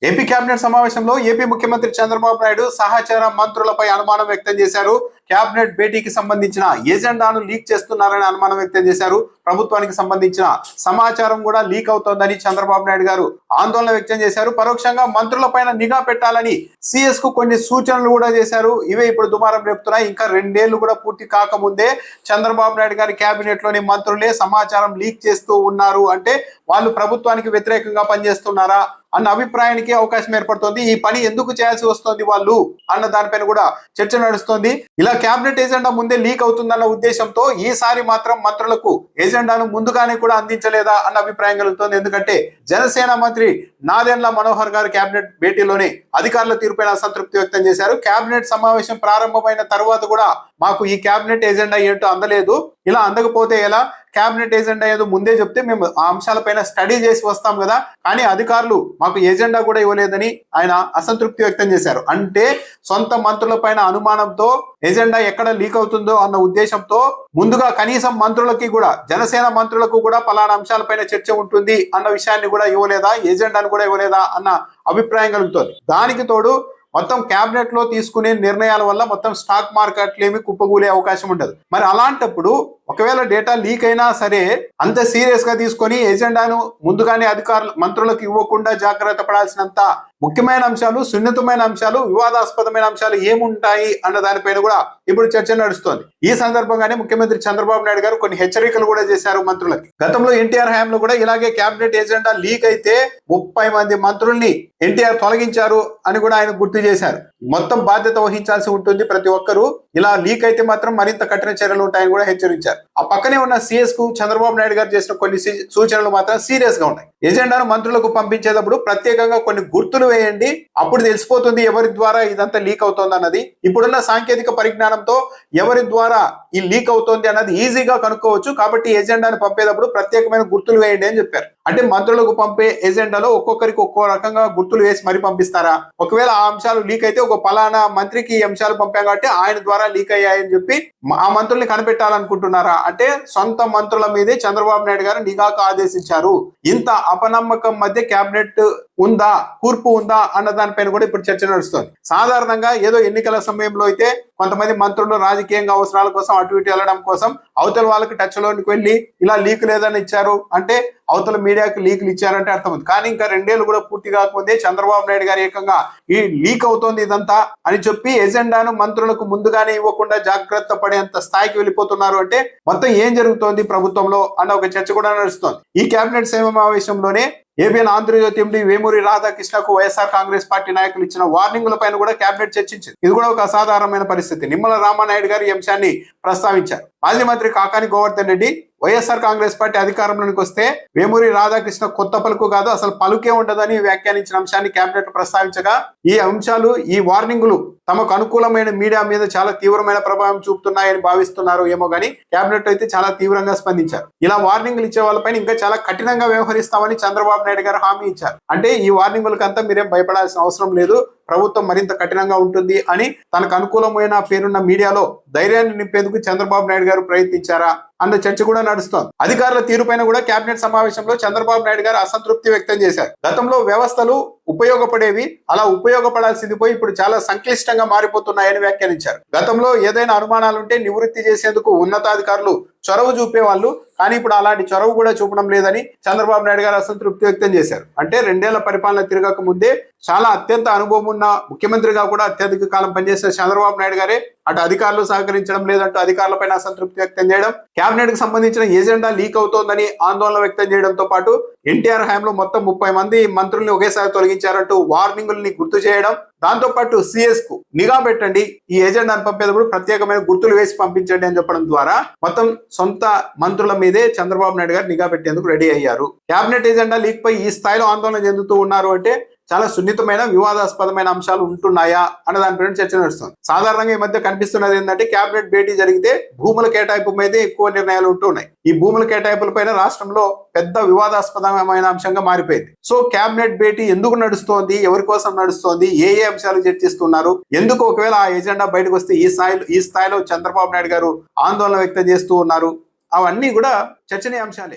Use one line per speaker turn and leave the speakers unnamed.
AP cabinet సమావేశంలో AP ముఖ్యమంత్రి చంద్రబాబు నాయుడు సహచర మంత్రులపై అనుమానం వ్యక్తం చేశారు. కేబినెట్ భేటీకి సంబంధించిన ఎజెండాను లీక్ చేస్తున్నారని అనుమానం వ్యక్తం చేశారు. ప్రభుత్వానికి సంబంధించిన సమాచారం కూడా లీక్ అవుతోందని చంద్రబాబు నాయుడు గారు ఆందోళన వ్యక్తం చేశారు. పరోక్షంగా మంత్రులపైన నిఘా పెట్టాలని సిఎస్ కు కొన్ని సూచనలు కూడా చేశారు. ఇవే ఇప్పుడు దుమారం రేపుతున్నాయి. ఇంకా 2 ఏళ్లు కూడా పూర్తి కాకముందే చంద్రబాబు నాయుడు గారి కేబినెట్ లోని మంత్రులే సమాచారం లీక్ చేస్తూ ఉన్నారు అంటే వాళ్ళు ప్రభుత్వానికి వ్యతిరేకంగా పనిచేస్తున్నారా అన్న అభిప్రాయానికి అవకాశం ఏర్పడుతోంది. ఈ పని ఎందుకు చేయాల్సి వస్తుంది వాళ్ళు అన్న దానిపైన కూడా చర్చ నడుస్తోంది. ఇలా కేబినెట్ ఎజెండా ముందే లీక్ అవుతుందన్న ఉద్దేశంతో ఈసారి మాత్రం మంత్రులకు ఎజెండాను ముందుగానే కూడా అందించలేదా అన్న అభిప్రాయం కలుగుతోంది. ఎందుకంటే జనసేన మంత్రి నాదెండ్ల మనోహర్ గారు కేబినెట్ భేటీలోనే అధికారుల తీరుపైన అసంతృప్తి వ్యక్తం చేశారు. కేబినెట్ సమావేశం ప్రారంభమైన తర్వాత కూడా మాకు ఈ కేబినెట్ ఎజెండా ఏంటో అందలేదు, ఇలా అందకపోతే ఎలా, కేబినెట్ ఎజెండా ఏదో ముందే చెప్తే మేము ఆ అంశాలపైన స్టడీ చేసి వస్తాం కదా, కానీ అధికారులు మాకు ఎజెండా కూడా ఇవ్వలేదని ఆయన అసంతృప్తి వ్యక్తం చేశారు. అంటే సొంత మంత్రులపైన అనుమానంతో ఎజెండా ఎక్కడ లీక్ అవుతుందో అన్న ఉద్దేశంతో ముందుగా కనీసం మంత్రులకి కూడా, జనసేన మంత్రులకు కూడా పలానా అంశాలపైన చర్చ ఉంటుంది అన్న విషయాన్ని కూడా ఇవ్వలేదా, ఎజెండాను కూడా ఇవ్వలేదా అన్న అభిప్రాయం కలుగుతుంది. దానికి తోడు మొత్తం కేబినెట్ లో తీసుకునే నిర్ణయాల వల్ల మొత్తం స్టాక్ మార్కెట్లు ఏమి కుప్పగూలే అవకాశం ఉండదు. మరి అలాంటప్పుడు ఒకవేళ డేటా లీక్ అయినా సరే అంత సీరియస్ గా తీసుకొని ఎజెండాను ముందుగానే మంత్రులకు ఇవ్వకుండా జాగ్రత్త పడాల్సినంత ముఖ్యమైన అంశాలు, సున్నితమైన అంశాలు, వివాదాస్పదమైన అంశాలు ఏముంటాయి అన్న దానిపైన కూడా ఇప్పుడు చర్చ నడుస్తోంది. ఈ సందర్భంగానే ముఖ్యమంత్రి చంద్రబాబు నాయుడు గారు కొన్ని హెచ్చరికలు కూడా చేశారు మంత్రులకి. గతంలో ఎన్టీఆర్ హయాంలో కూడా ఇలాగే కేబినెట్ ఎజెండా లీక్ అయితే 30 మంది మంత్రుల్ని ఎన్టీఆర్ తొలగించారు అని కూడా ఆయన గుర్తు చేశారు. మొత్తం బాధ్యత వహించాల్సి ఉంటుంది ప్రతి ఒక్కరూ, ఇలా లీక్ అయితే మాత్రం మరింత కఠిన చర్యలు ఉంటాయని కూడా హెచ్చరించారు. ఆ పక్కనే ఉన్న సిఎస్ కు చంద్రబాబు నాయుడు గారు చేసిన కొన్ని సూచనలు మాత్రం సీరియస్ గా ఉన్నాయి. ఎజెండాను మంత్రులకు పంపించేటప్పుడు ప్రత్యేకంగా కొన్ని గుర్తులు వేయండి, అప్పుడు తెలిసిపోతుంది ఎవరి ద్వారా ఇదంతా లీక్ అవుతోంది అన్నది. ఇప్పుడున్న సాంకేతిక పరిజ్ఞానంతో ఎవరి ద్వారా ఈ లీక్ అవుతోంది అన్నది ఈజీగా కనుక్కోవచ్చు. కాబట్టి ఎజెండాను పంపేటప్పుడు ప్రత్యేకమైన గుర్తులు వేయండి అని చెప్పారు. అంటే మంత్రులకు పంపే ఎజెండాలో ఒక్కొక్కరికి ఒక్కో రకంగా గుర్తులు వేసి మరి పంపిస్తారా? ఒకవేళ ఆ అంశాలు లీక్ అయితే ఒక పలానా మంత్రికి ఈ అంశాలు పంపాం కాబట్టి ఆయన ద్వారా లీక్ అయ్యాయని చెప్పి ఆ మంత్రుల్ని కనిపెట్టాలనుకుంటున్నారా? అంటే సొంత మంత్రుల మీదే చంద్రబాబు నాయుడు గారు నిఘాకు ఆదేశించారు. ఇంత అపనమ్మకం మధ్య కేబినెట్ ఉందా, కూర్పు ఉందా అన్న దానిపైన కూడా ఇప్పుడు చర్చ నడుస్తుంది. సాధారణంగా ఏదో ఎన్నికల సమయంలో అయితే కొంతమంది మంత్రులు రాజకీయంగా అవసరాల కోసం అటు ఇటు వెళ్ళడం కోసం అవతల వాళ్ళకి టచ్ లోనికి వెళ్ళి ఇలా లీక్ లేదని ఇచ్చారు అంటే అవతల మీడియాకి లీకులు ఇచ్చారంటే అర్థం. కానీ ఇంకా 2 ఏళ్లు కూడా పూర్తి కాకముందే చంద్రబాబు నాయుడు గారు ఏకంగా ఈ లీక్ అవుతోంది ఇదంతా అని చెప్పి ఎజెండాను మంత్రులకు ముందుగానే ఇవ్వకుండా జాగ్రత్త పడేంత స్థాయికి వెళ్ళిపోతున్నారు. అంటే మొత్తం ఏం జరుగుతోంది ప్రభుత్వంలో అన్న ఒక చర్చ కూడా నడుస్తోంది. ఈ కేబినెట్ సమావేశంలోనే ఏబిఎన్ ఆంధ్రజ్యోతి ఎండి వేమూరి రాధాకృష్ణకు వైఎస్ఆర్ కాంగ్రెస్ పార్టీ నాయకులు ఇచ్చిన వార్నింగుల పైన కూడా కేబినెట్ చర్చించింది. ఇది కూడా ఒక అసాధారణమైన పరిస్థితి. నిమ్మల రామానాయుడు గారు ఈ అంశాన్ని ప్రస్తావించారు. మాజీ మంత్రి కాకాని గోవర్ధన్ రెడ్డి వైఎస్ఆర్ కాంగ్రెస్ పార్టీ అధికారంలోకి వస్తే వేమూరి రాధాకృష్ణ కొత్త పలుకు కాదు, అసలు పలుకే ఉండదని వ్యాఖ్యానించిన అంశాన్ని కేబినెట్ ప్రస్తావించగా ఈ అంశాలు, ఈ వార్నింగులు తమకు అనుకూలమైన మీడియా మీద చాలా తీవ్రమైన ప్రభావం చూపుతున్నాయని భావిస్తున్నారు ఏమో గానీ కేబినెట్ అయితే చాలా తీవ్రంగా స్పందించారు. ఇలా వార్నింగులు ఇచ్చే వాళ్ళపైన ఇంకా చాలా కఠినంగా వ్యవహరిస్తామని చంద్రబాబు నాయుడు గారు హామీ ఇచ్చారు. అంటే ఈ వార్నింగులకంతా మీరేం భయపడాల్సిన అవసరం లేదు, ప్రభుత్వం మరింత కఠినంగా ఉంటుంది అని తనకు అనుకూలమైన పేరున్న మీడియాలో ధైర్యాన్ని నింపేందుకు చంద్రబాబు నాయుడు గారు ప్రయత్నించారా అన్న చర్చ కూడా నడుస్తోంది. అధికారుల తీరుపైన కూడా కేబినెట్ సమావేశంలో చంద్రబాబు నాయుడు గారు అసంతృప్తి వ్యక్తం చేశారు. గతంలో వ్యవస్థలు ఉపయోగపడేవి, అలా ఉపయోగపడాల్సింది పోయి ఇప్పుడు చాలా సంక్లిష్టంగా మారిపోతున్నాయని వ్యాఖ్యానించారు. గతంలో ఏదైనా అనుమానాలుంటే నివృత్తి చేసేందుకు ఉన్నతాధికారులు చొరవ చూపేవాళ్ళు, కానీ ఇప్పుడు అలాంటి చొరవ కూడా చూపడం లేదని చంద్రబాబు నాయుడు గారు అసంతృప్తి వ్యక్తం చేశారు. అంటే 2 ఏళ్ల పరిపాలన తిరగక ముందే చాలా అత్యంత అనుభవం ఉన్న ముఖ్యమంత్రిగా కూడా అత్యధిక కాలం పనిచేసిన చంద్రబాబు నాయుడు గారే అటు అధికారులు సహకరించడం లేదంటూ అధికారులపైన అసంతృప్తి వ్యక్తం చేయడం, కేబినెట్ కి సంబంధించిన ఎజెండా లీక్ అవుతోందని ఆందోళన వ్యక్తం చేయడంతో పాటు ఎన్టీఆర్ హయాంలో మొత్తం 30 మంది మంత్రుల్ని ఒకేసారి తొలగించారంటూ వార్నింగుల్ని గుర్తు చేయడం, దాంతో పాటు సిఎస్ కు నిఘా పెట్టండి, ఈ ఎజెండాను పంపేటప్పుడు ప్రత్యేకమైన గుర్తులు వేసి పంపించండి అని చెప్పడం ద్వారా మొత్తం సొంత మంత్రుల మీదే చంద్రబాబు నాయుడు గారు నిఘా పెట్టేందుకు రెడీ అయ్యారు. కేబినెట్ ఎజెండా లీక్ పై ఈ స్థాయిలో ఆందోళన చెందుతూ ఉన్నారు అంటే చాలా సున్నితమైన, వివాదాస్పదమైన అంశాలు ఉంటున్నాయా అన్న దానిపై చర్చ నడుస్తుంది. సాధారణంగా ఈ మధ్య కనిపిస్తున్నది ఏంటంటే కేబినెట్ భేటీ జరిగితే భూముల కేటాయింపు మీదే ఎక్కువ నిర్ణయాలు ఉంటున్నాయి. ఈ భూముల కేటాయింపులపైన రాష్ట్రంలో పెద్ద వివాదాస్పదమైన అంశంగా మారిపోయింది. సో కేబినెట్ భేటీ ఎందుకు నడుస్తోంది, ఎవరి కోసం నడుస్తోంది, ఏ అంశాలు చర్చిస్తున్నారు, ఎందుకు ఒకవేళ ఆ ఎజెండా బయటకు వస్తే ఈ స్థాయిలో చంద్రబాబు నాయుడు గారు ఆందోళన వ్యక్తం చేస్తూ ఉన్నారు, అవన్నీ కూడా చర్చనీయాంశాలే.